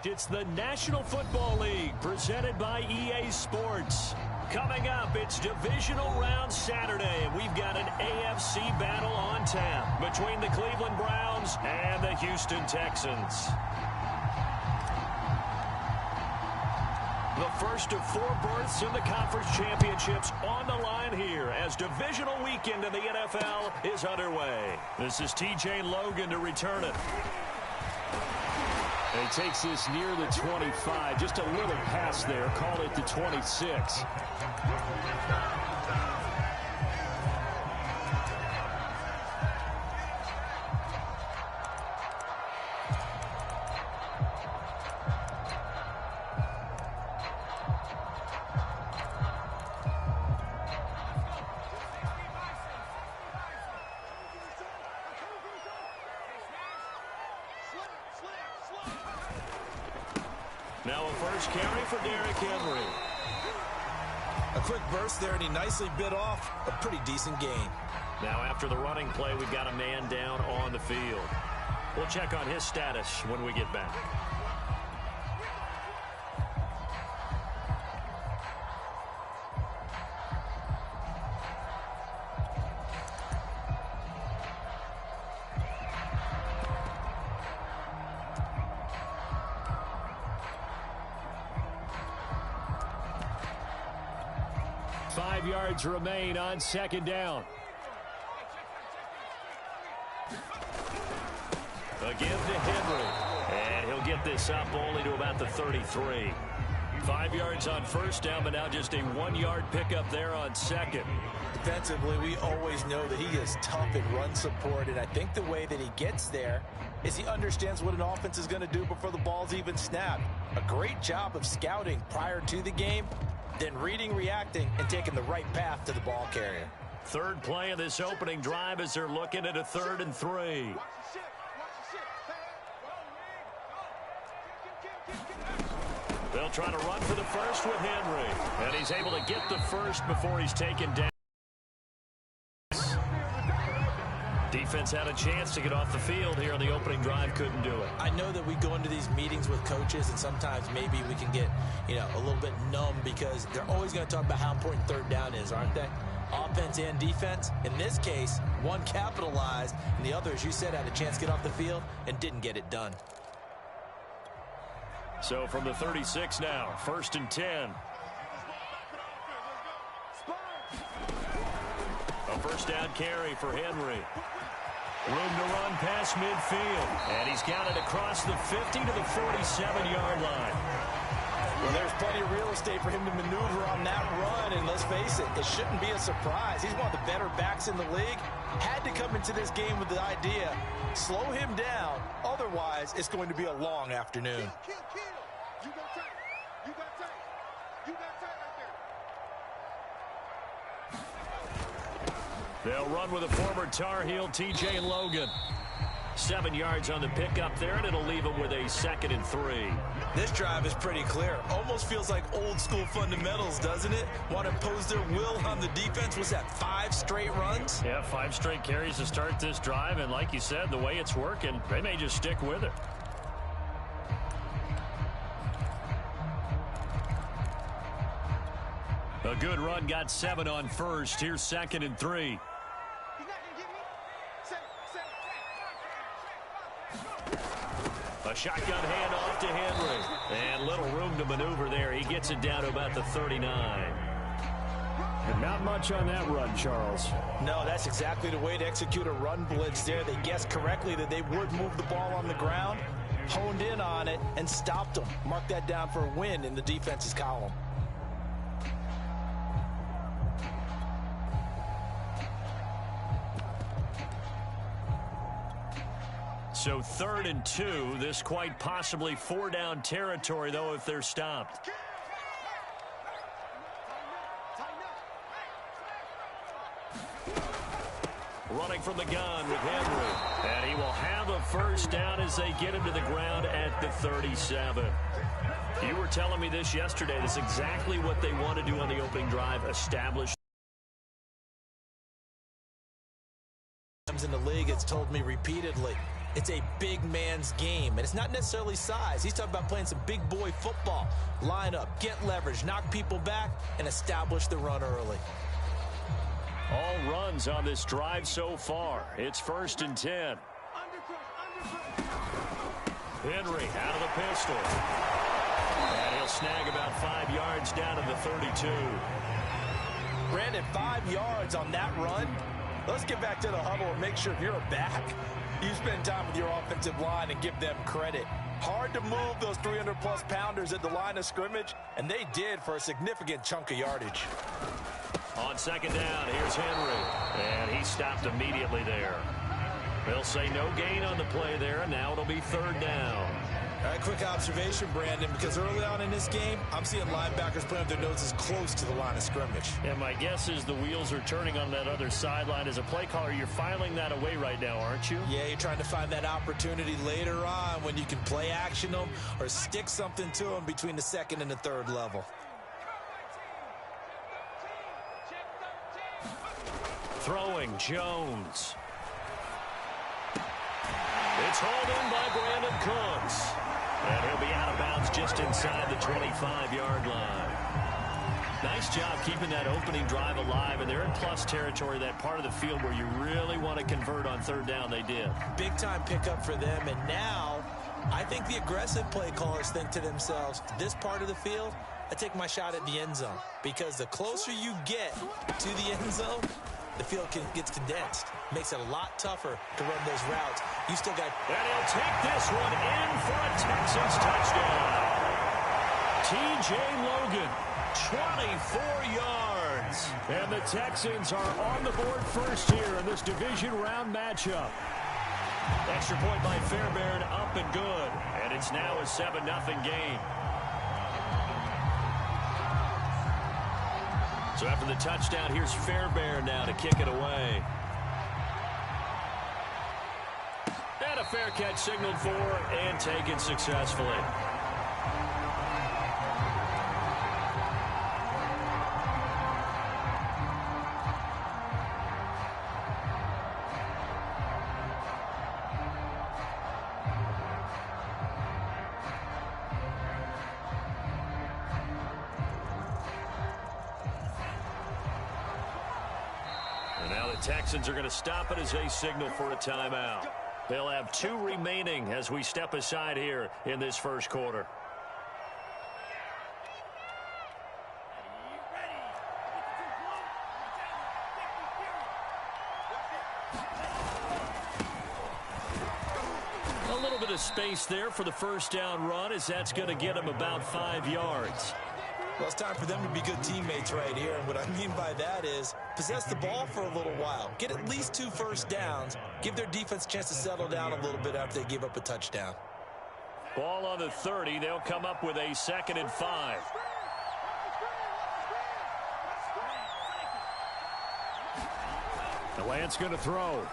It's the National Football League presented by EA Sports. Coming up, it's Divisional Round Saturday, and we've got an AFC battle on tap between the Cleveland Browns and the Houston Texans. The first of 4 berths in the conference championships on the line here as divisional weekend in the NFL is underway. This is TJ Logan to return it. And he takes this near the 25. Just a little pass there. Call it the 26. Now a first carry for Derrick Henry. A quick burst there, and he nicely bit off a pretty decent gain. Now after the running play, we've got a man down on the field. We'll check on his status when we get back. Yards remain on second down. A give to Henry. And he'll get this up only to about the 33. 5 yards on first down, but now just a 1-yard pickup there on second. Defensively, we always know that he is tough in run support, and I think the way that he gets there is he understands what an offense is going to do before the ball's even snapped. A great job of scouting prior to the game, then reading, reacting, and taking the right path to the ball carrier. Third play of this opening drive as they're looking at a 3rd and 3. They'll try to run for the first with Henry. And he's able to get the first before he's taken down. Defense had a chance to get off the field here on the opening drive, couldn't do it. I know that we go into these meetings with coaches, and sometimes maybe we can get, a little bit numb because they're always going to talk about how important 3rd down is, aren't they? Offense and defense. In this case, one capitalized, and the other, as you said, had a chance to get off the field and didn't get it done. So from the 36 now, 1st and 10. A first down carry for Henry. Room to run past midfield. And he's got it across the 50 to the 47-yard line. Well, there's plenty of real estate for him to maneuver on that run. And let's face it, it shouldn't be a surprise. He's one of the better backs in the league. Had to come into this game with the idea, slow him down. Otherwise, it's going to be a long afternoon. They'll run with a former Tar Heel, TJ Logan. 7 yards on the pickup there, and it'll leave him with a 2nd and 3. This drive is pretty clear. Almost feels like old school fundamentals, doesn't it? Want to impose their will on the defense. Was that 5 straight runs? Yeah, 5 straight carries to start this drive, and like you said, the way it's working, they may just stick with it. A good run, got 7 on first. Here's 2nd and 3. A shotgun handoff to Henry. And little room to maneuver there. He gets it down to about the 39. And not much on that run, Charles. No, that's exactly the way to execute a run blitz there. They guessed correctly that they would move the ball on the ground, honed in on it, and stopped them. Mark that down for a win in the defense's column. So 3rd and 2, this quite possibly 4-down territory, though, if they're stopped. Running from the gun with Henry. And he will have a first down as they get him to the ground at the 37. You were telling me this yesterday. This is exactly what they want to do on the opening drive, establish. In the league, it's told me repeatedly, It's a big man's game, and it's not necessarily size. He's talking about playing some big boy football. Line up, get leverage, knock people back, and establish the run early. All runs on this drive so far. It's 1st and 10. Henry out of the pistol. And he'll snag about 5 yards down to the 32. Brandon, 5 yards on that run. Let's get back to the huddle and make sure if you're a back, you spend time with your offensive line and give them credit. Hard to move those 300-plus pounders at the line of scrimmage, and they did for a significant chunk of yardage. On 2nd down, here's Henry. And he stopped immediately there. They'll say no gain on the play there, and now it'll be 3rd down. All right, quick observation, Brandon, because early on in this game, I'm seeing linebackers playing with their noses close to the line of scrimmage. And my guess is the wheels are turning on that other sideline. As a play caller, you're filing that away right now, aren't you? Yeah, you're trying to find that opportunity later on when you can play action them or stick something to them between the 2nd and the 3rd level. Throwing, Jones. It's hauled in by Brandon Cooks. And he'll be out of bounds just inside the 25-yard line. Nice job keeping that opening drive alive, and they're in plus territory, that part of the field where you really want to convert on 3rd down. They did. Big-time pickup for them, and now I think the aggressive play callers think to themselves, this part of the field, I take my shot at the end zone, because the closer you get to the end zone, the field gets condensed. Makes it a lot tougher to run those routes. You still got... And he'll take this one in for a Texans touchdown. T.J. Logan, 24 yards. And the Texans are on the board first here in this division round matchup. Extra point by Fairbairn, up and good. And it's now a 7-0 game. So after the touchdown, here's Fairbairn now to kick it away. And a fair catch signaled for and taken successfully. Texans are going to stop it as they signal for a timeout. They'll have 2 remaining as we step aside here in this first quarter. A little bit of space there for the first down run, as that's going to get them about 5 yards. Well, it's time for them to be good teammates right here. And what I mean by that is possess the ball for a little while. Get at least 2 first downs. Give their defense a chance to settle down a little bit after they give up a touchdown. Ball on the 30. They'll come up with a 2nd and 5. Lance going to throw.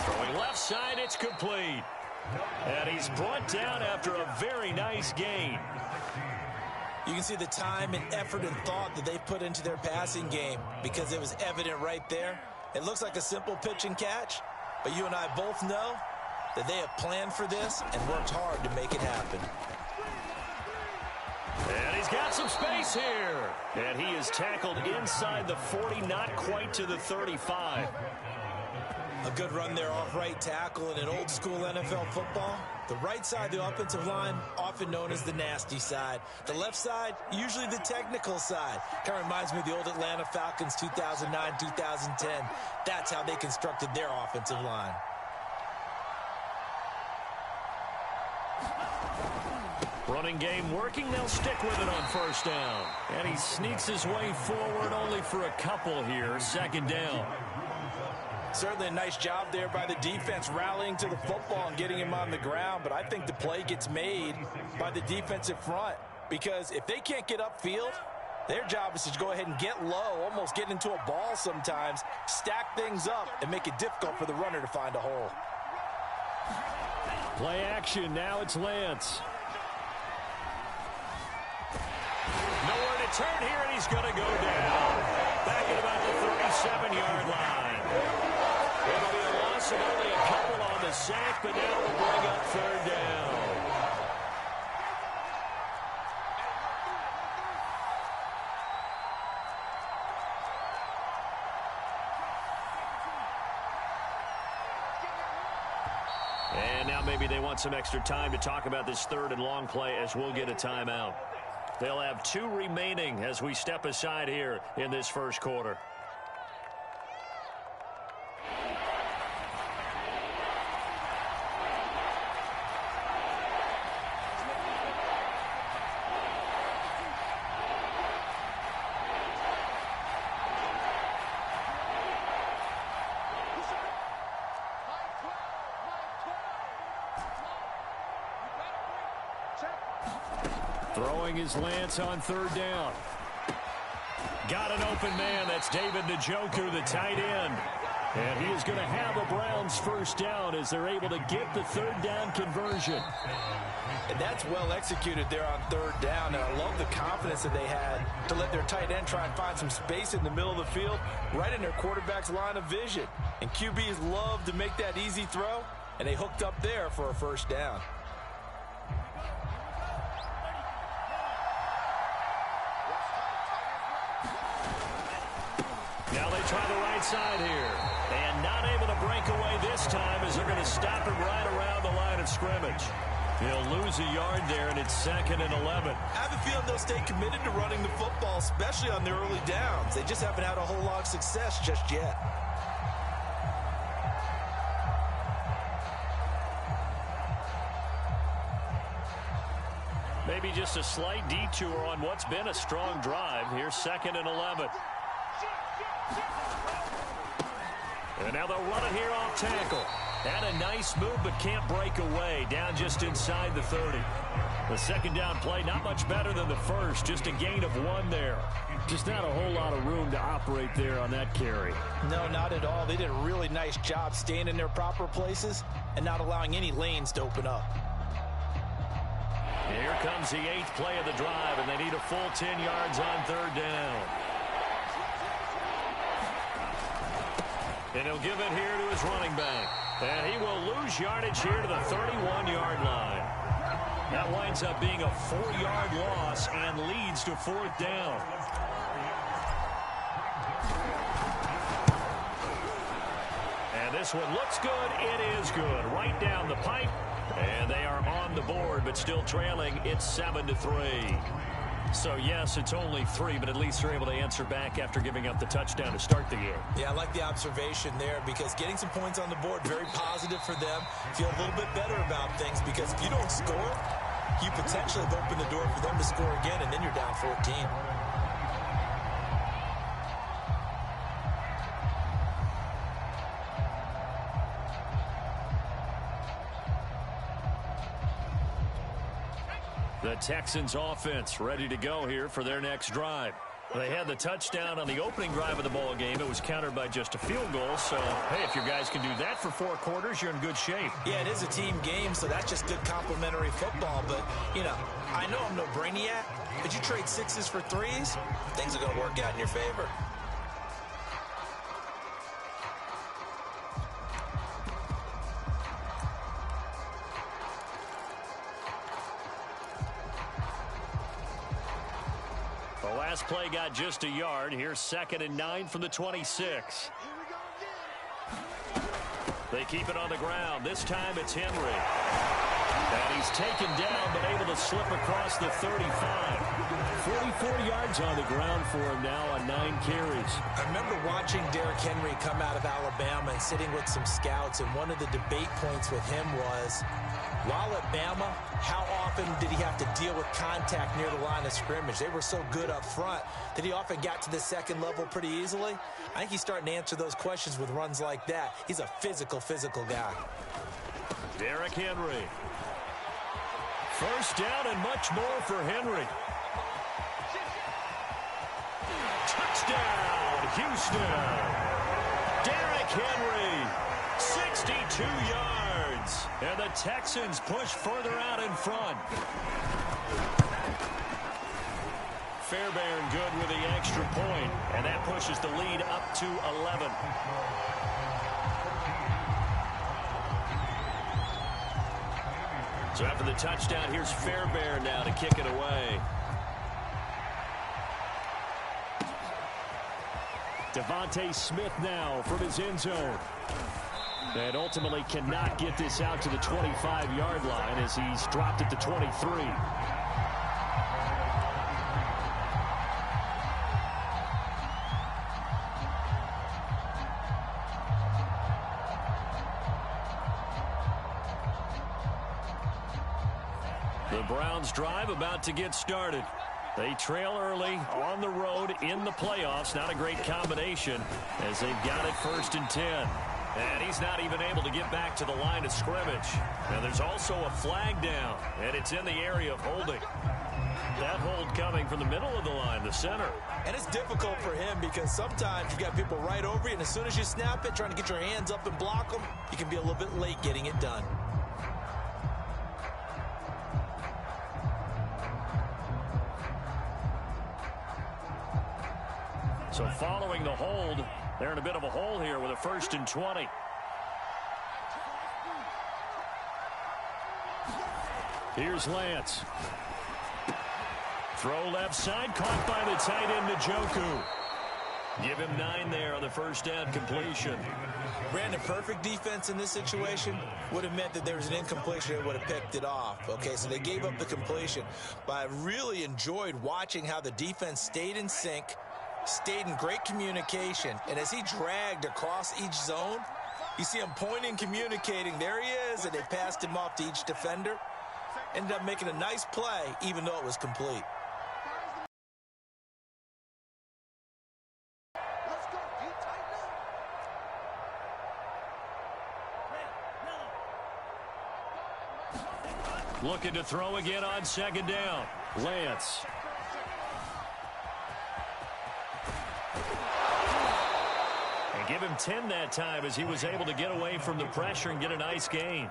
Throwing left side, it's complete. And he's brought down after a very nice gain. You can see the time and effort and thought that they put into their passing game because it was evident right there. It looks like a simple pitch and catch, but you and I both know that they have planned for this and worked hard to make it happen. And he's got some space here. And he is tackled inside the 40, not quite to the 35. A good run there off right tackle in an old school NFL football. The right side, the offensive line, often known as the nasty side. The left side, usually the technical side. Kind of reminds me of the old Atlanta Falcons 2009, 2010. That's how they constructed their offensive line. Running game working. They'll stick with it on first down. And he sneaks his way forward only for a couple here. 2nd down. Certainly a nice job there by the defense rallying to the football and getting him on the ground, but I think the play gets made by the defensive front because if they can't get upfield, their job is to go ahead and get low, almost get into a ball sometimes, stack things up, and make it difficult for the runner to find a hole. Play action. Now it's Lance. Nowhere to turn here, and he's going to go down. Back at about the 37-yard line. loss of only a couple on the sack, but now will bring up third down. And now maybe they want some extra time to talk about this third and long play as we'll get a timeout. They'll have 2 remaining as we step aside here in this first quarter. Throwing his Lance on third down. Got an open man. That's David Njoku, the tight end. And he is going to have a Browns first down as they're able to get the third down conversion. And that's well executed there on third down. And I love the confidence that they had to let their tight end try and find some space in the middle of the field, right in their quarterback's line of vision. And QBs love to make that easy throw, and they hooked up there for a first down. Now they try the right side here. And not able to break away this time as they're going to stop him right around the line of scrimmage. He'll lose a yard there, and it's 2nd and 11. I have a feeling they'll stay committed to running the football, especially on their early downs. They just haven't had a whole lot of success just yet. Maybe just a slight detour on what's been a strong drive. Here's 2nd and 11. And now they'll run it here off tackle. Had a nice move, but can't break away. Down just inside the 30. The second down play, not much better than the first. Just a gain of 1 there. Just not a whole lot of room to operate there on that carry. No, not at all. They did a really nice job staying in their proper places and not allowing any lanes to open up. Here comes the 8th play of the drive, and they need a full 10 yards on third down. And he'll give it here to his running back. And he will lose yardage here to the 31-yard line. That winds up being a 4-yard loss and leads to 4th down. And this one looks good. It is good. Right down the pipe. And they are on the board, but still trailing. It's 7-3. So, yes, it's only 3, but at least they're able to answer back after giving up the touchdown to start the game. Yeah, I like the observation there because getting some points on the board, very positive for them. Feel a little bit better about things because if you don't score, you potentially have opened the door for them to score again, and then you're down 14. The Texans offense ready to go here for their next drive. They had the touchdown on the opening drive of the ball game. It was countered by just a field goal. So, hey, if your guys can do that for 4 quarters, you're in good shape. Yeah, it is a team game, so that's just good complementary football. But, you know, I know I'm no brainiac, but you trade 6s for 3s, things are going to work out in your favor. Last play got just a yard. Here's 2nd and 9 from the 26. They keep it on the ground. This time it's Henry. And he's taken down, but able to slip across the 35. 44 yards on the ground for him now on 9 carries. I remember watching Derrick Henry come out of Alabama and sitting with some scouts, and one of the debate points with him was, while at Bama, how often did he have to deal with contact near the line of scrimmage? They were so good up front that he often got to the second level pretty easily. I think he's starting to answer those questions with runs like that. He's a physical guy. Derrick Henry. First down and much more for Henry. Touchdown, Houston. Derrick Henry, 62 yards. And the Texans push further out in front. Fairbairn good with the extra point, and that pushes the lead up to 11. So after the touchdown, here's Fairbairn now to kick it away. Devontae Smith now from his end zone. And ultimately cannot get this out to the 25-yard line as he's dropped at the 23. The Browns drive about to get started. They trail early on the road in the playoffs. Not a great combination as they've got it 1st and 10. And he's not even able to get back to the line of scrimmage. Now there's also a flag down, and it's in the area of holding. That hold coming from the middle of the line, the center. And it's difficult for him because sometimes you've got people right over you, and as soon as you snap it, trying to get your hands up and block them, you can be a little bit late getting it done. So following the hold, they're in a bit of a hole here with a 1st and 20. Here's Lance. Throw left side, caught by the tight end, Njoku. Give him 9 there on the 1st down completion. Brandon, perfect defense in this situation would have meant that there was an incompletion that would have picked it off. Okay, so they gave up the completion. But I really enjoyed watching how the defense stayed in sync, stayed in great communication, and as he dragged across each zone, you see him pointing, communicating. There he is, and they passed him off to each defender. Ended up making a nice play, even though it was complete. Looking to throw again on 2nd down. Lance. And give him 10 that time as he was able to get away from the pressure and get a nice gain.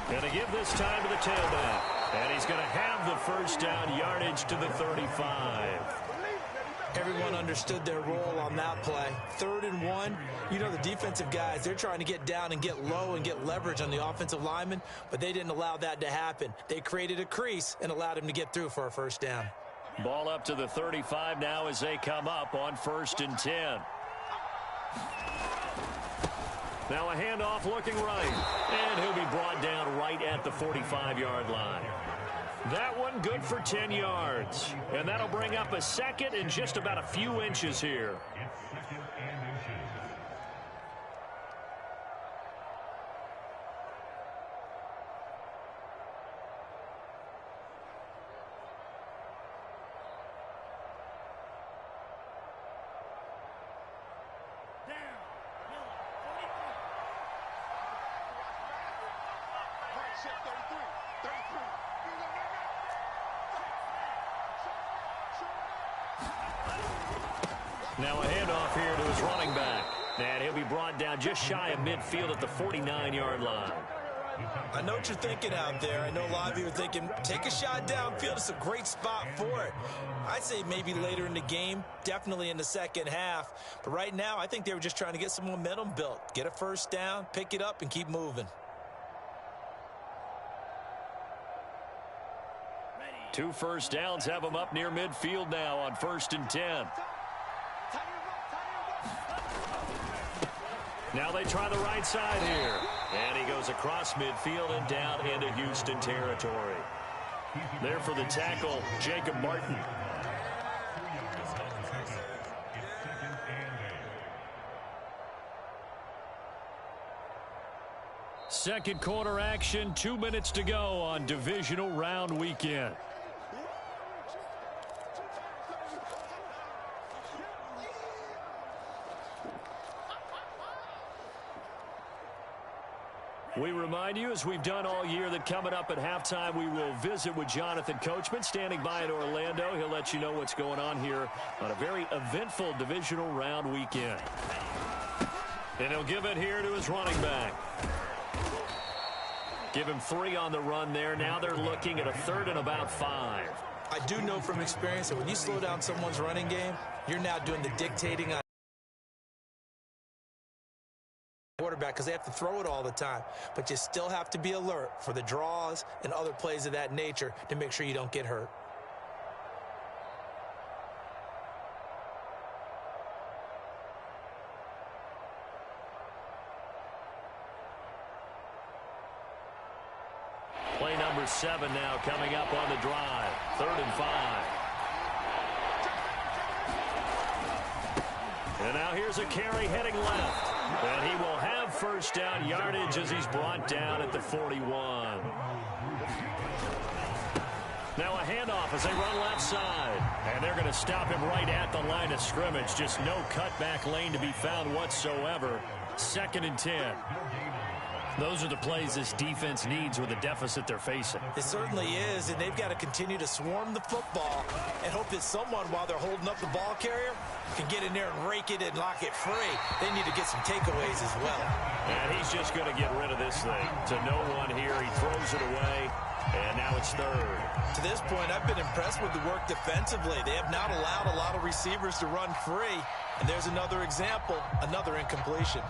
Going to give this time to the tailback. And he's going to have the 1st down yardage to the 35. Everyone understood their role on that play. 3rd and 1. You know the defensive guys, they're trying to get down and get low and get leverage on the offensive lineman, but they didn't allow that to happen. They created a crease and allowed him to get through for a 1st down. Ball up to the 35 now as they come up on 1st and 10. Now a handoff looking right. And he'll be brought down right at the 45-yard line. That one good for 10 yards. And that'll bring up a 2nd and just about a few inches here. Now a handoff here to his running back. And he'll be brought down just shy of midfield at the 49-yard line. I know what you're thinking out there. I know a lot of you are thinking, take a shot downfield. It's a great spot for it. I'd say maybe later in the game, definitely in the 2nd half. But right now, I think they were just trying to get some momentum built. Get a 1st down, pick it up, and keep moving. 2 first downs have him up near midfield now on 1st and 10. Now they try the right side here. And he goes across midfield and down into Houston territory. There for the tackle, Jacob Martin. Second quarter action, 2 minutes to go on divisional round weekend. We remind you, as we've done all year, that coming up at halftime, we will visit with Jonathan Coachman, standing by in Orlando. He'll let you know what's going on here on a very eventful divisional round weekend. And he'll give it here to his running back. Give him 3 on the run there. Now they're looking at a 3rd and about 5. I do know from experience that when you slow down someone's running game, you're now doing the dictating on quarterback because they have to throw it all the time. But you still have to be alert for the draws and other plays of that nature to make sure you don't get hurt. Play number 7 now coming up on the drive. 3rd and 5. And now here's a carry heading left. And he will have first down yardage as he's brought down at the 41. Now a handoff as they run left side. And they're going to stop him right at the line of scrimmage. Just no cutback lane to be found whatsoever. 2nd and 10. Those are the plays this defense needs with the deficit they're facing. It certainly is, and they've got to continue to swarm the football and hope that someone, while they're holding up the ball carrier, can get in there and rake it and lock it free. They need to get some takeaways as well. And he's just going to get rid of this thing. To no one here, he throws it away, and now it's 3rd. To this point, I've been impressed with the work defensively. They have not allowed a lot of receivers to run free, and there's another example, another incompletion.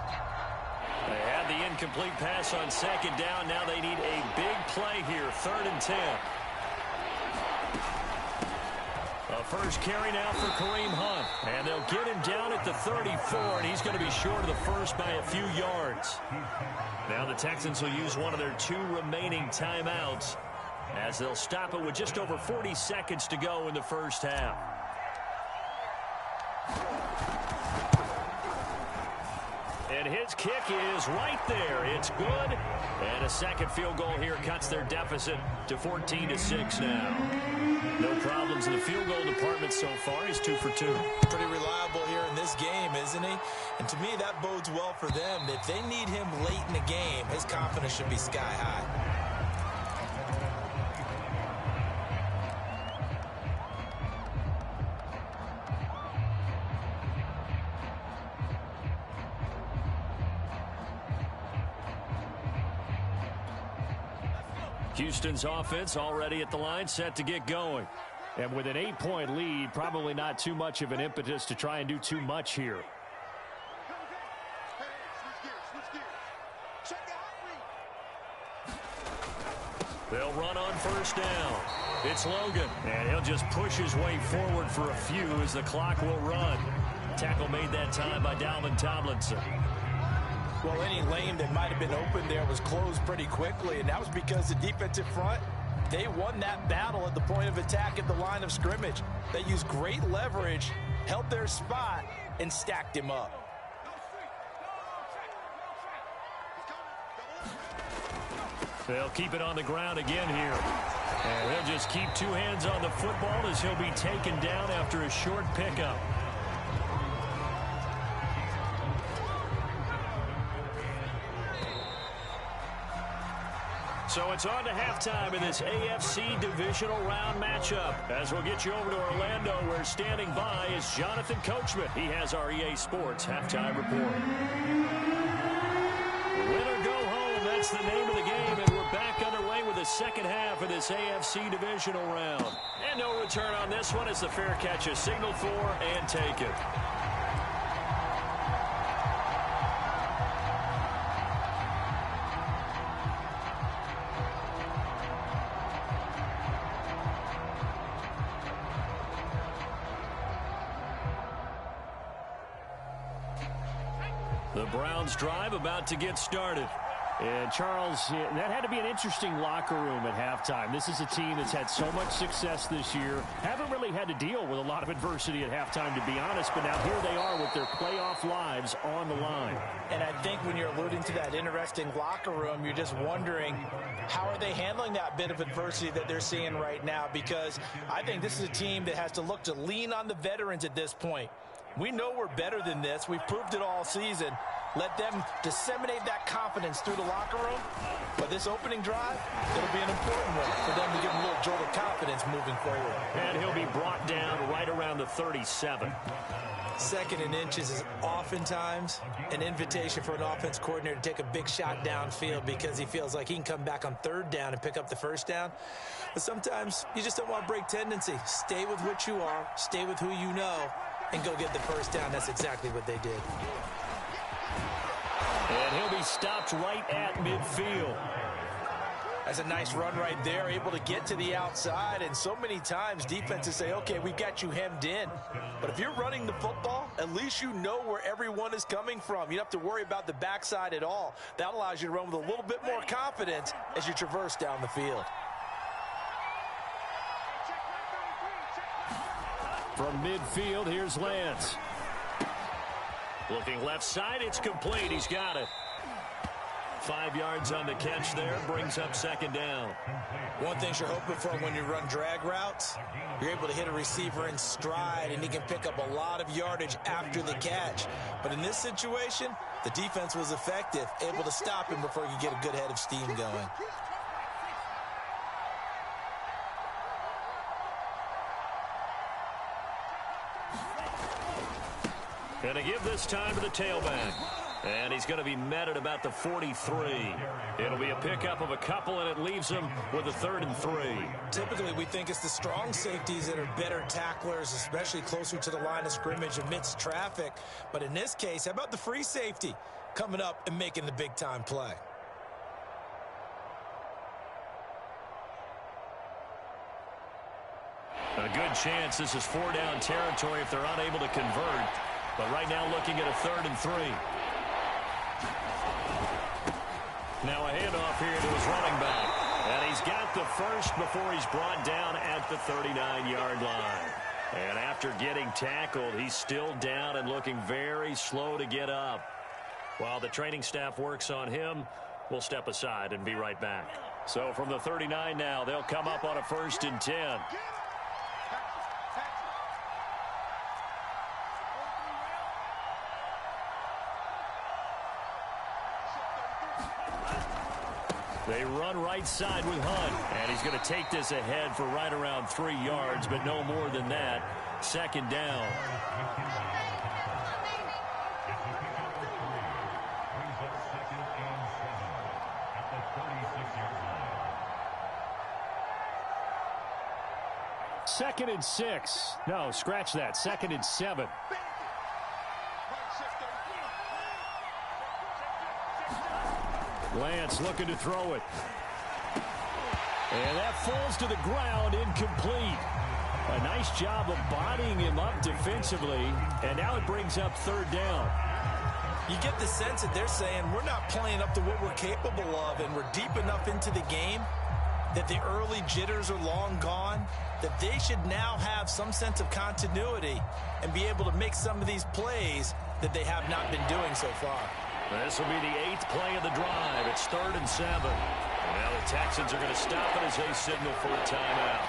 They had the incomplete pass on 2nd down. Now they need a big play here. 3rd and 10. A first carry now for Kareem Hunt. And they'll get him down at the 34, and he's going to be short of the first by a few yards. Now the Texans will use one of their 2 remaining timeouts as they'll stop it with just over 40 seconds to go in the first half. And his kick is right there. It's good. And a second field goal here cuts their deficit to 14-6 now. No problems in the field goal department so far. He's 2 for 2. Pretty reliable here in this game, isn't he? And to me, that bodes well for them. If they need him late in the game, his confidence should be sky high. Houston's offense already at the line, set to get going. And with an 8-point lead, probably not too much of an impetus to try and do too much here. They'll run on first down. It's Logan, and he'll just push his way forward for a few as the clock will run. Tackle made that time by Dalvin Tomlinson. Well, any lane that might have been open there was closed pretty quickly, and that was because the defensive front, they won that battle at the point of attack at the line of scrimmage. They used great leverage, held their spot, and stacked him up. They'll keep it on the ground again here. And he'll just keep 2 hands on the football as he'll be taken down after a short pickup. So it's on to halftime in this AFC divisional round matchup. As we'll get you over to Orlando, where standing by is Jonathan Coachman. He has our EA Sports halftime report. Win or go home, that's the name of the game, and we're back underway with the second half of this AFC divisional round. And no return on this one as the fair catch is signaled for and taken. The Browns drive about to get started. And Charles, that had to be an interesting locker room at halftime. This is a team that's had so much success this year. Haven't really had to deal with a lot of adversity at halftime, to be honest. But now here they are with their playoff lives on the line. And I think when you're alluding to that interesting locker room, you're just wondering, how are they handling that bit of adversity that they're seeing right now? Because I think this is a team that has to look to lean on the veterans at this point. We know we're better than this. We've proved it all season. Let them disseminate that confidence through the locker room. But this opening drive, it'll be an important one for them to give them a little jolt of confidence moving forward. And he'll be brought down right around the 37. Second and inches is oftentimes an invitation for an offense coordinator to take a big shot downfield because he feels like he can come back on third down and pick up the first down. But sometimes you just don't want to break tendency. Stay with what you are, stay with who you know, and go get the first down. That's exactly what they did. And he'll be stopped right at midfield. That's a nice run right there, able to get to the outside. And so many times defenses say, okay, we've got you hemmed in. But if you're running the football, at least you know where everyone is coming from. You don't have to worry about the backside at all. That allows you to run with a little bit more confidence as you traverse down the field. From midfield, here's Lance. Looking left side, it's complete. He's got it. 5 yards on the catch there, brings up second down. One thing you're hoping for when you run drag routes, you're able to hit a receiver in stride, and he can pick up a lot of yardage after the catch. But in this situation, the defense was effective, able to stop him before he could get a good head of steam going. Going to give this time to the tailback. And he's going to be met at about the 43. It'll be a pickup of a couple, and it leaves him with a 3rd and 3. Typically, we think it's the strong safeties that are better tacklers, especially closer to the line of scrimmage amidst traffic. But in this case, how about the free safety coming up and making the big-time play? A good chance this is 4-down territory if they're unable to convert. But right now looking at a 3rd and 3. Now a handoff here to his running back. And he's got the first before he's brought down at the 39-yard line. And after getting tackled, he's still down and looking very slow to get up. While the training staff works on him, we'll step aside and be right back. So from the 39 now, they'll come up on a 1st and 10. They run right side with Hunt. And he's going to take this ahead for right around 3 yards, but no more than that. 2nd down. Second and 6. No, scratch that. 2nd and 7. Lance looking to throw it. And that falls to the ground, incomplete. A nice job of bodying him up defensively, and now it brings up 3rd down. You get the sense that they're saying we're not playing up to what we're capable of, and we're deep enough into the game that the early jitters are long gone, that they should now have some sense of continuity and be able to make some of these plays that they have not been doing so far. This will be the 8th play of the drive. It's 3rd and 7. Now the Texans are going to stop it as they signal for a timeout.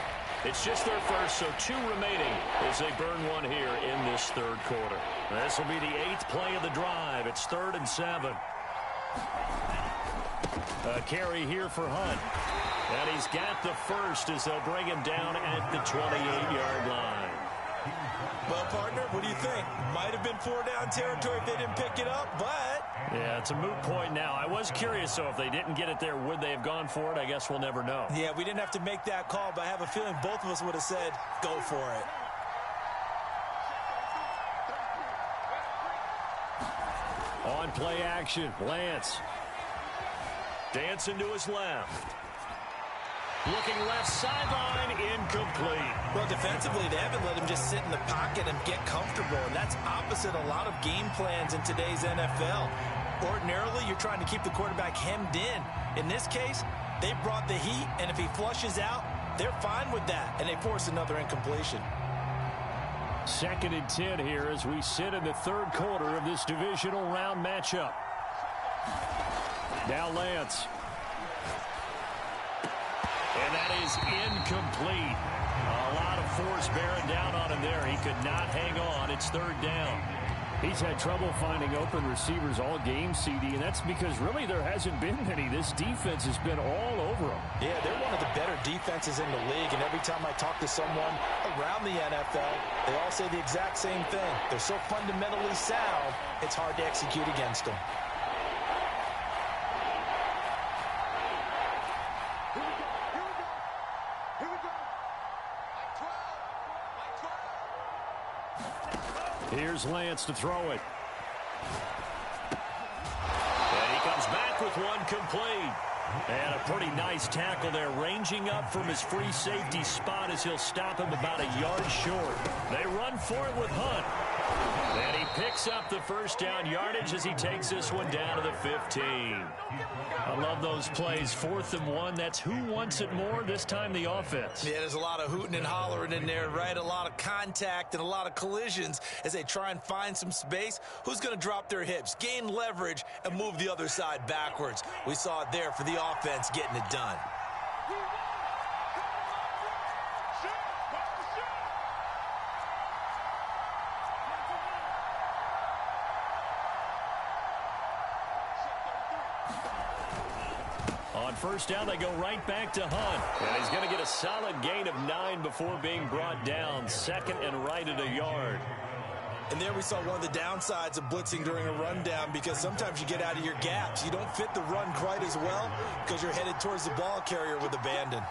It's just their first, so 2 remaining as they burn one here in this 3rd quarter. This will be the 8th play of the drive. It's 3rd and 7. A carry here for Hunt. And he's got the first as they'll bring him down at the 28-yard line. Well, partner, what do you think? Might have been 4-down territory if they didn't pick it up, but... Yeah, it's a moot point now. I was curious, so if they didn't get it there, would they have gone for it? I guess we'll never know. Yeah, we didn't have to make that call, but I have a feeling both of us would have said, go for it. On play action, Lance. Dancing to his left. Looking left sideline, incomplete. Well, defensively, they haven't let him just sit in the pocket and get comfortable, and that's opposite a lot of game plans in today's NFL. Ordinarily, you're trying to keep the quarterback hemmed in. In this case, they brought the heat, and if he flushes out, they're fine with that, and they force another incompletion. 2nd and 10 here as we sit in the 3rd quarter of this divisional round matchup. Now Lance. And that is incomplete. A lot of force bearing down on him there. He could not hang on. It's 3rd down. He's had trouble finding open receivers all game, CD, and that's because really there hasn't been many. This defense has been all over them. Yeah, they're one of the better defenses in the league, and every time I talk to someone around the NFL, they all say the exact same thing. They're so fundamentally sound, it's hard to execute against them. Here's Lance to throw it. And he comes back with one complete. And a pretty nice tackle there, ranging up from his free safety spot as he'll stop him about a yard short. They run for it with Hunt. And he picks up the first down yardage as he takes this one down to the 15. I love those plays. 4th and 1. That's who wants it more, this time the offense. Yeah, there's a lot of hooting and hollering in there, right? A lot of contact and a lot of collisions as they try and find some space. Who's going to drop their hips, gain leverage, and move the other side backwards? We saw it there for the offense getting it done. On first down, they go right back to Hunt. And he's going to get a solid gain of 9 before being brought down. 2nd and right at a yard. And there we saw one of the downsides of blitzing during a rundown, because sometimes you get out of your gaps. You don't fit the run quite as well because you're headed towards the ball carrier with abandon.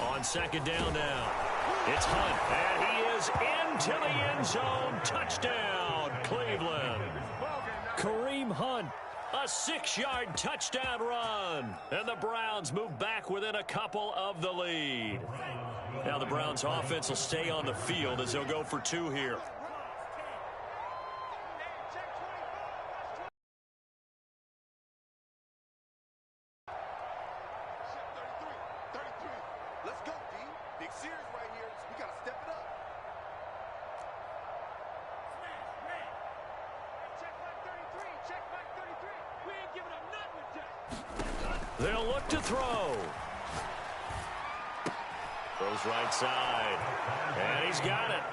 On 2nd down now, it's Hunt. And he is into the end zone. Touchdown, Cleveland. Kareem Hunt, a 6-yard touchdown run. And the Browns move back within a couple of the lead. Now the Browns offense will stay on the field as they'll go for 2 here. Let's go, D. Big series right here. We got to step it up. Check back 33. Check back 33. We ain't giving up nothing today. They'll look to throw. Throws right side. And he's got it.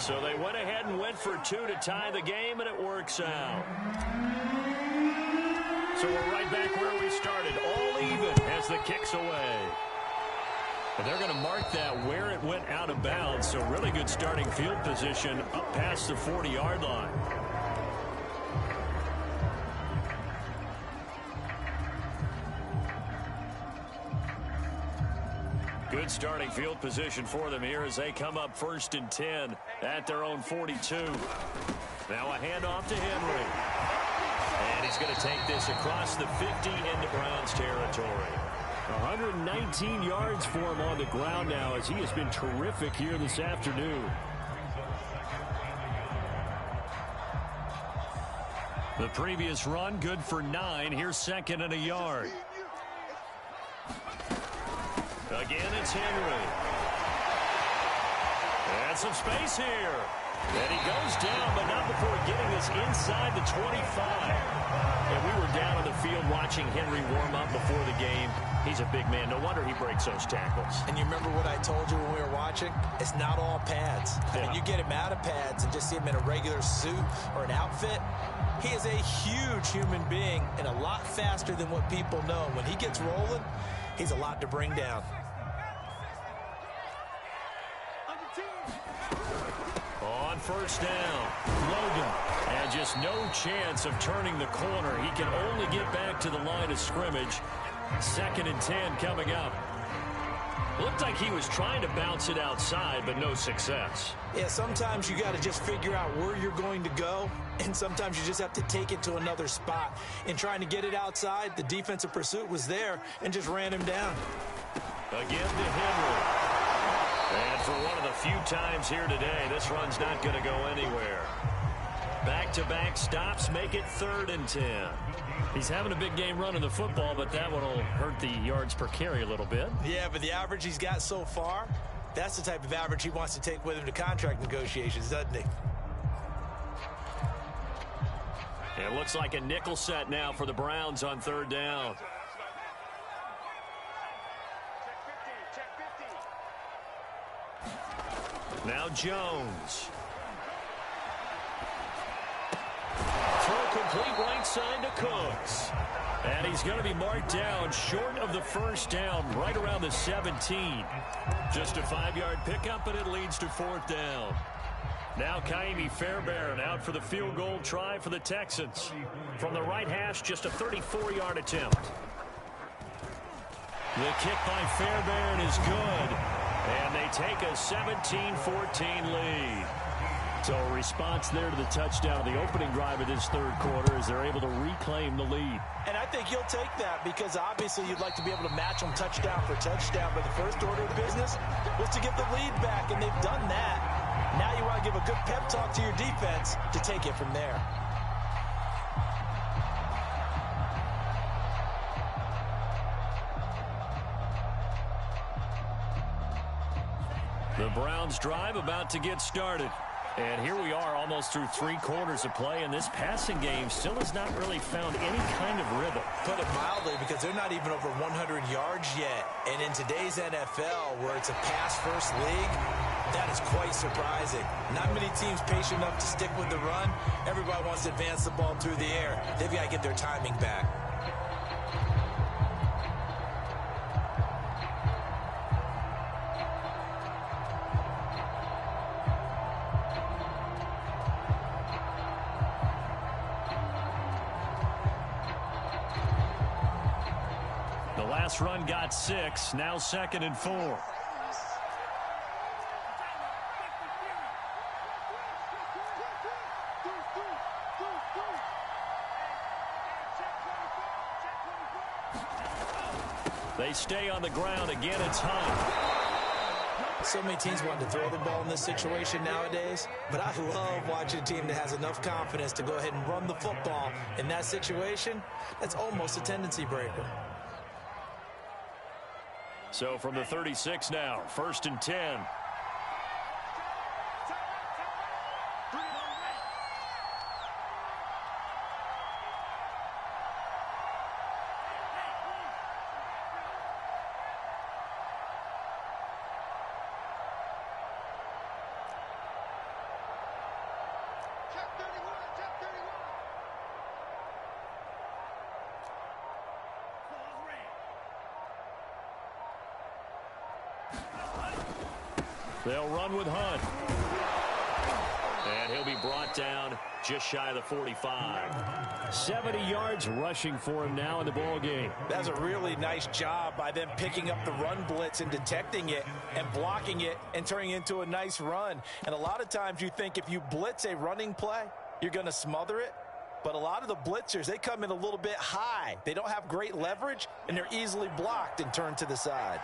So they went ahead and went for 2 to tie the game, and it works out. So we're right back where we started. All even as the kick's away. And they're going to mark that where it went out of bounds. So really good starting field position up past the 40-yard line. Good starting field position for them here as they come up 1st and 10 at their own 42. Now a handoff to Henry. And he's going to take this across the 50 into Browns territory. 119 yards for him on the ground now as he has been terrific here this afternoon. The previous run good for 9. Here's 2nd and a yard. Again, it's Henry. And some space here. And he goes down, but not before getting this inside the 25. And we were down on the field watching Henry warm up before the game. He's a big man. No wonder he breaks those tackles. And you remember what I told you when we were watching? It's not all pads. I mean, you get him out of pads and just see him in a regular suit or an outfit. He is a huge human being and a lot faster than what people know. When he gets rolling, he's a lot to bring down. On first down, Logan. And just no chance of turning the corner. He can only get back to the line of scrimmage. 2nd and 10 coming up. Looked like he was trying to bounce it outside, but no success. Yeah, sometimes you got to just figure out where you're going to go, and sometimes you just have to take it to another spot. In trying to get it outside, the defensive pursuit was there and just ran him down. Again to Henry. And for one of the few times here today, this run's not going to go anywhere. Back-to-back stops make it 3rd and 10. He's having a big game running the football, but that one will hurt the yards per carry a little bit. Yeah, but the average he's got so far, that's the type of average he wants to take with him to contract negotiations, doesn't he? It looks like a nickel set now for the Browns on 3rd down. Check 15. Check 15. Now Jones. Throw complete right side to Cooks. And he's going to be marked down short of the first down, right around the 17. Just a 5-yard pickup, and it leads to 4th down. Now Ka'imi Fairbairn out for the field goal try for the Texans. From the right hash, just a 34-yard attempt. The kick by Fairbairn is good. And they take a 17-14 lead. So a response there to the touchdown, the opening drive of this third quarter, as they're able to reclaim the lead. And I think you'll take that because obviously you'd like to be able to match them touchdown for touchdown. But the first order of business was to get the lead back, and they've done that. Now you want to give a good pep talk to your defense to take it from there. The Browns drive about to get started. And here we are almost through 3 quarters of play, and this passing game still has not really found any kind of rhythm. Put it mildly, because they're not even over 100 yards yet. And in today's NFL, where it's a pass-first league, that is quite surprising. Not many teams patient enough to stick with the run. Everybody wants to advance the ball through the air. They've got to get their timing back. Last run got 6, now 2nd and 4. They stay on the ground. Again, it's Hunt. So many teams want to throw the ball in this situation nowadays, but I love watching a team that has enough confidence to go ahead and run the football. In that situation, that's almost a tendency breaker. So from the 36 now, 1st and 10. They'll run with Hunt. And he'll be brought down just shy of the 45. 70 yards rushing for him now in the ball game. That's a really nice job by them picking up the run blitz and detecting it and blocking it and turning it into a nice run. And a lot of times you think if you blitz a running play, you're going to smother it. But a lot of the blitzers, they come in a little bit high. They don't have great leverage, and they're easily blocked and turned to the side.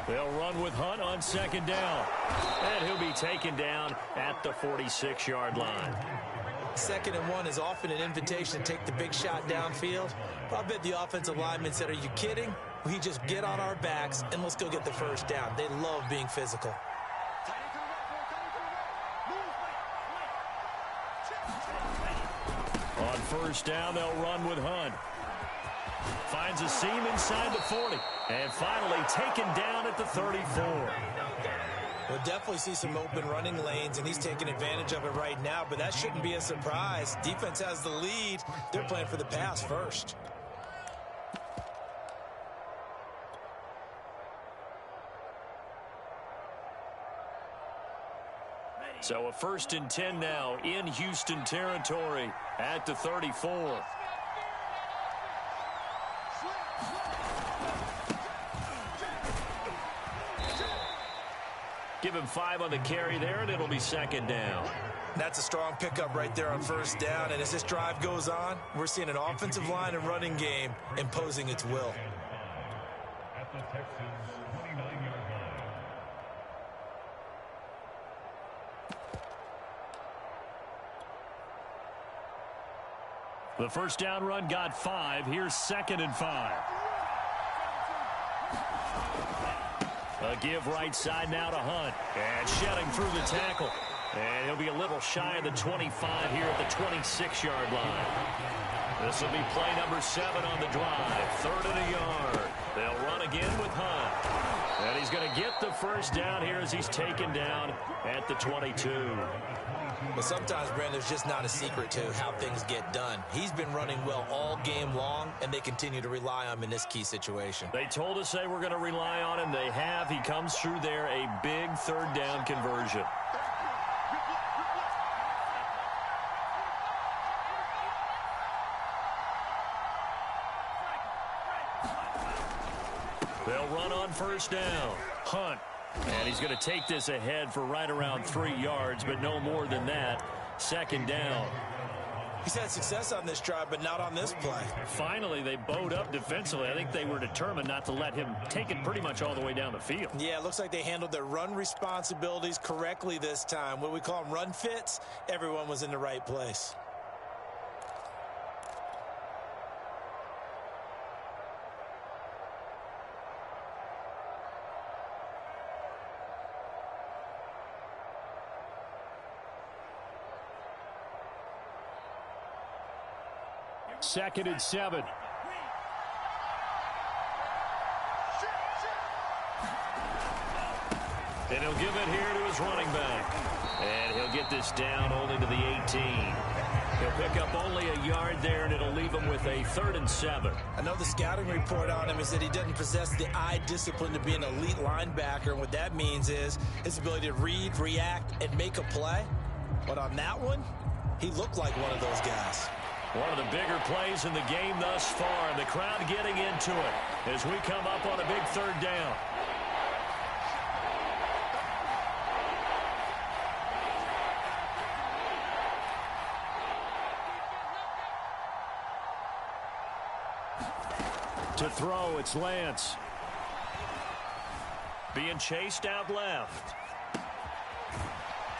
They'll run with Hunt on 2nd down. And he'll be taken down at the 46-yard line. 2nd and 1 is often an invitation to take the big shot downfield. I bet the offensive lineman said, "Are you kidding? We just get on our backs and let's go get the first down." They love being physical. On 1st down, they'll run with Hunt. Finds a seam inside the 40. And finally taken down at the 34. We'll definitely see some open running lanes, and he's taking advantage of it right now, but that shouldn't be a surprise. Defense has the lead. They're playing for the pass first. So a 1st and 10 now in Houston territory at the 34. Give him 5 on the carry there, and it'll be 2nd down. That's a strong pickup right there on 1st down, and as this drive goes on, we're seeing an offensive line and running game imposing its will. At the Texans' 29-yard line. The 1st down run got 5. Here's 2nd and 5. A give right side now to Hunt. And shedding through the tackle. And he'll be a little shy of the 25 here at the 26-yard line. This will be play number 7 on the drive. 3rd and a yard. They'll run again with Hunt. And he's going to get the first down here as he's taken down at the 22. But sometimes, Brandon, there's just not a secret to how things get done. He's been running well all game long, and they continue to rely on him in this key situation. They told us they were going to rely on him. They have. He comes through there, a big third down conversion. They'll run on first down. Hunt. And he's going to take this ahead for right around 3 yards, but no more than that. Second down. He's had success on this drive, but not on this play. Finally, they bowed up defensively. I think they were determined not to let him take it pretty much all the way down the field. Yeah, it looks like they handled their run responsibilities correctly this time. What we call them run fits, everyone was in the right place. Second and 7. And he'll give it here to his running back. And he'll get this down only to the 18. He'll pick up only a yard there, and it'll leave him with a 3rd and 7. I know the scouting report on him is that he doesn't possess the eye discipline to be an elite linebacker. And what that means is his ability to read, react, and make a play. But on that one, he looked like one of those guys. One of the bigger plays in the game thus far, and the crowd getting into it as we come up on a big third down. To throw, it's Lance. Being chased out left.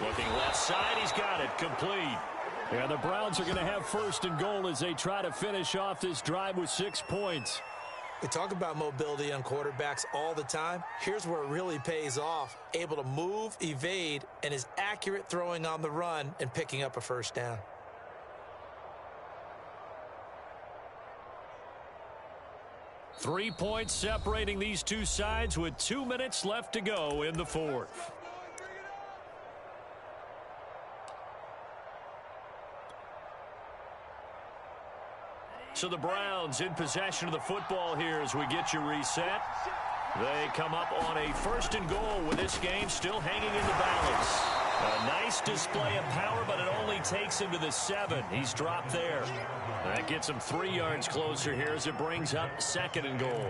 Looking left side, he's got it, complete. And the Browns are going to have 1st and goal as they try to finish off this drive with 6 points. We talk about mobility on quarterbacks all the time. Here's where it really pays off. Able to move, evade, and is accurate throwing on the run and picking up a first down. Three points separating these two sides with 2 minutes left to go in the fourth. So the Browns in possession of the football here as we get you reset. They come up on a 1st and goal with this game still hanging in the balance. A nice display of power, but it only takes him to the 7. He's dropped there. That gets him 3 yards closer here as it brings up 2nd and goal.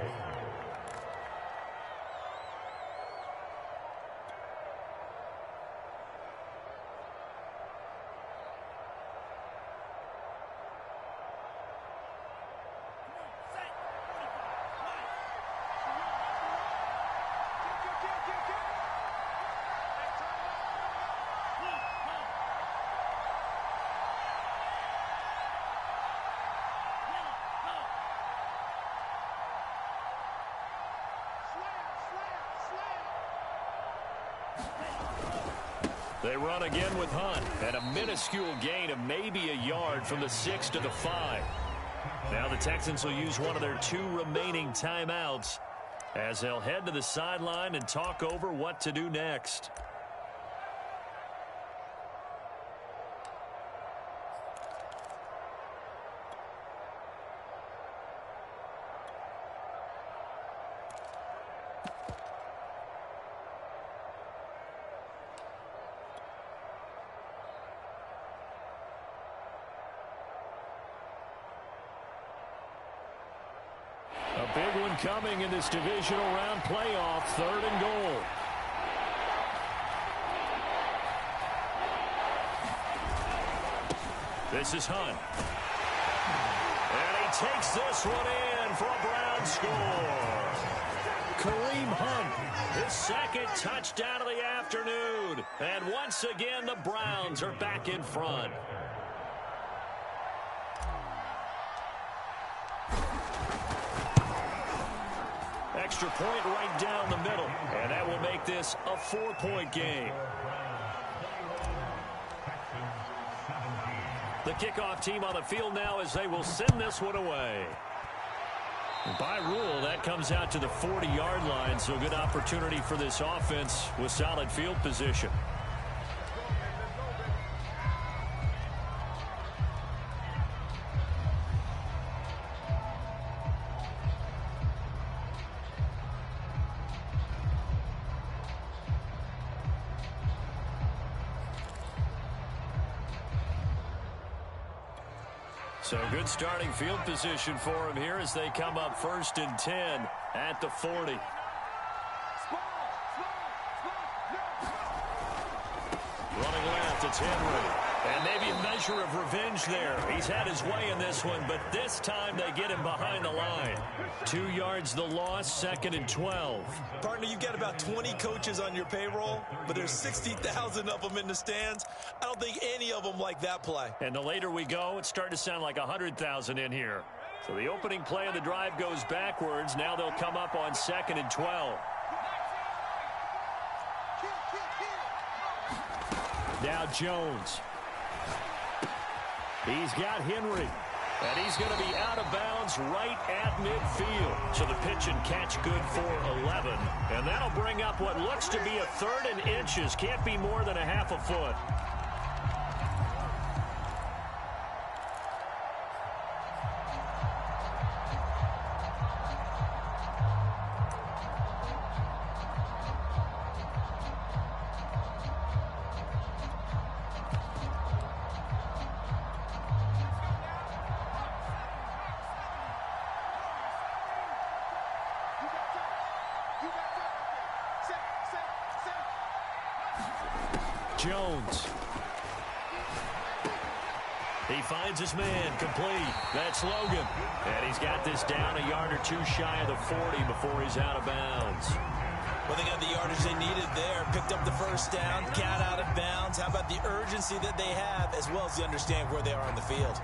They run again with Hunt, and a minuscule gain of maybe a yard from the 6 to the 5. Now the Texans will use one of their 2 remaining timeouts as they'll head to the sideline and talk over what to do next. A big one coming in this divisional round playoff, 3rd and goal. This is Hunt. And he takes this one in for a Brown score. Kareem Hunt, his 2nd touchdown of the afternoon. And once again, the Browns are back in front. Extra point right down the middle, and that will make this a 4-point game. The kickoff team on the field now as they will send this one away. By rule, that comes out to the 40-yard line, so good opportunity for this offense with solid field position. So good starting field position for him here as they come up 1st and 10 at the 40. Running left, it's Henry. And maybe a measure of revenge there. He's had his way in this one, but this time they get him behind the line. 2 yards the loss, 2nd and 12. Partner, you've got about 20 coaches on your payroll, but there's 60,000 of them in the stands. I don't think any of them like that play. And the later we go, it's starting to sound like 100,000 in here. So the opening play of the drive goes backwards. Now they'll come up on 2nd and 12. Now Jones. He's got Henry. And he's going to be out of bounds right at midfield. So the pitch and catch good for 11. And that'll bring up what looks to be a 3rd and inches. Can't be more than a half a foot. Jones. He finds his man complete. That's Logan. And he's got this down a yard or 2 shy of the 40 before he's out of bounds. Well, they got the yardage they needed there. Picked up the 1st down, got out of bounds. How about the urgency that they have as well as the understand where they are on the field?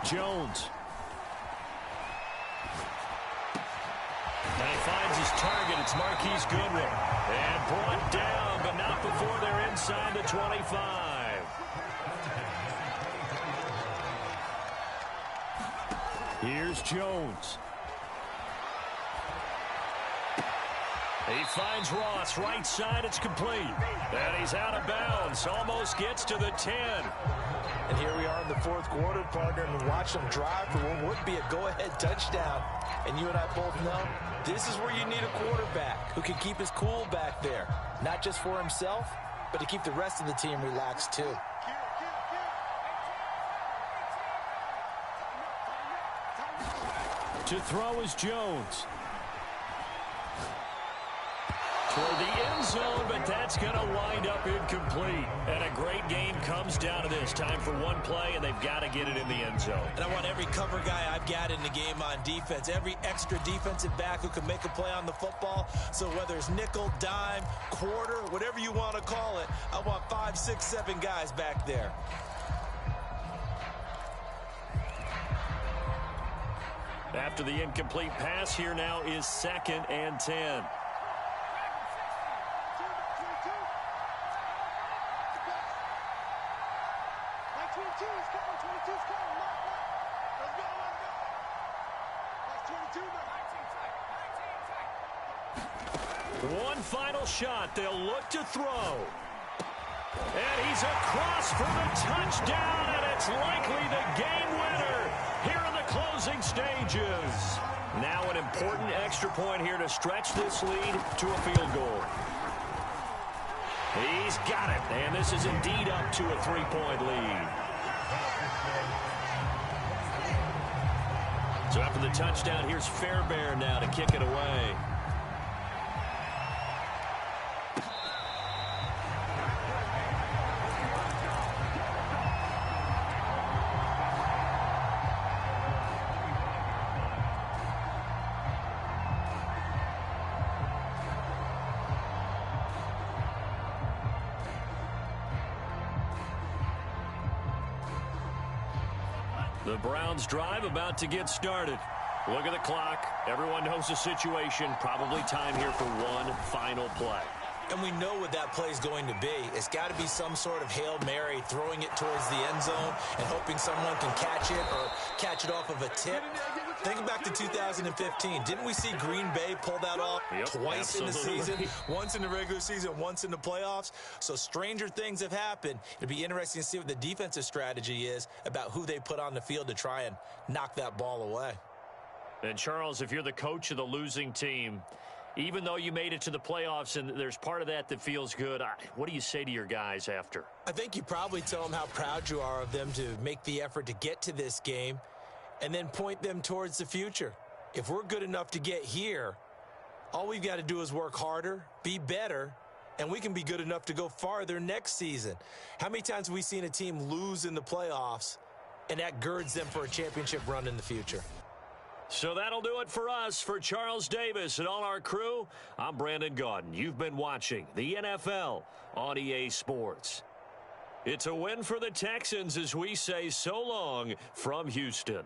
Jones. And he finds his target. It's Marquise Goodwin. And brought down, but not before they're inside the 25. Here's Jones. He finds Ross, right side, it's complete. And he's out of bounds, almost gets to the 10. And here we are in the 4th quarter, partner, and watch them drive for what would be a go-ahead touchdown. And you and I both know this is where you need a quarterback who can keep his cool back there. Not just for himself, but to keep the rest of the team relaxed too. To throw is Jones. Toward the end zone, but that's going to wind up incomplete. And a great game comes down to this. Time for one play, and they've got to get it in the end zone. And I want every cover guy I've got in the game on defense, every extra defensive back who can make a play on the football. So whether it's nickel, dime, quarter, whatever you want to call it, I want 5, 6, 7 guys back there. After the incomplete pass, here now is 2nd and 10. One final shot. They'll look to throw. And he's across for the touchdown, and it's likely the game winner here in the closing stages. Now an important extra point here to stretch this lead to a field goal. He's got it, and this is indeed up to a 3-point lead. So after the touchdown, here's Fairbairn now to kick it away. The Browns drive about to get started. Look at the clock. Everyone knows the situation. Probably time here for one final play. And we know what that play is going to be. It's got to be some sort of Hail Mary, throwing it towards the end zone and hoping someone can catch it or catch it off of a tip. Think back to 2015. Didn't we see Green Bay pull that off twice in the season? Once in the regular season, once in the playoffs. So stranger things have happened. It'll be interesting to see what the defensive strategy is about who they put on the field to try and knock that ball away. And, Charles, if you're the coach of the losing team, even though you made it to the playoffs and there's part of that that feels good, what do you say to your guys after? I think you probably tell them how proud you are of them to make the effort to get to this game and then point them towards the future. If we're good enough to get here, all we've got to do is work harder, be better, and we can be good enough to go farther next season. How many times have we seen a team lose in the playoffs, and that girds them for a championship run in the future? So that'll do it for us. For Charles Davis and all our crew, I'm Brandon Gaudin. You've been watching the NFL on EA Sports. It's a win for the Texans as we say so long from Houston.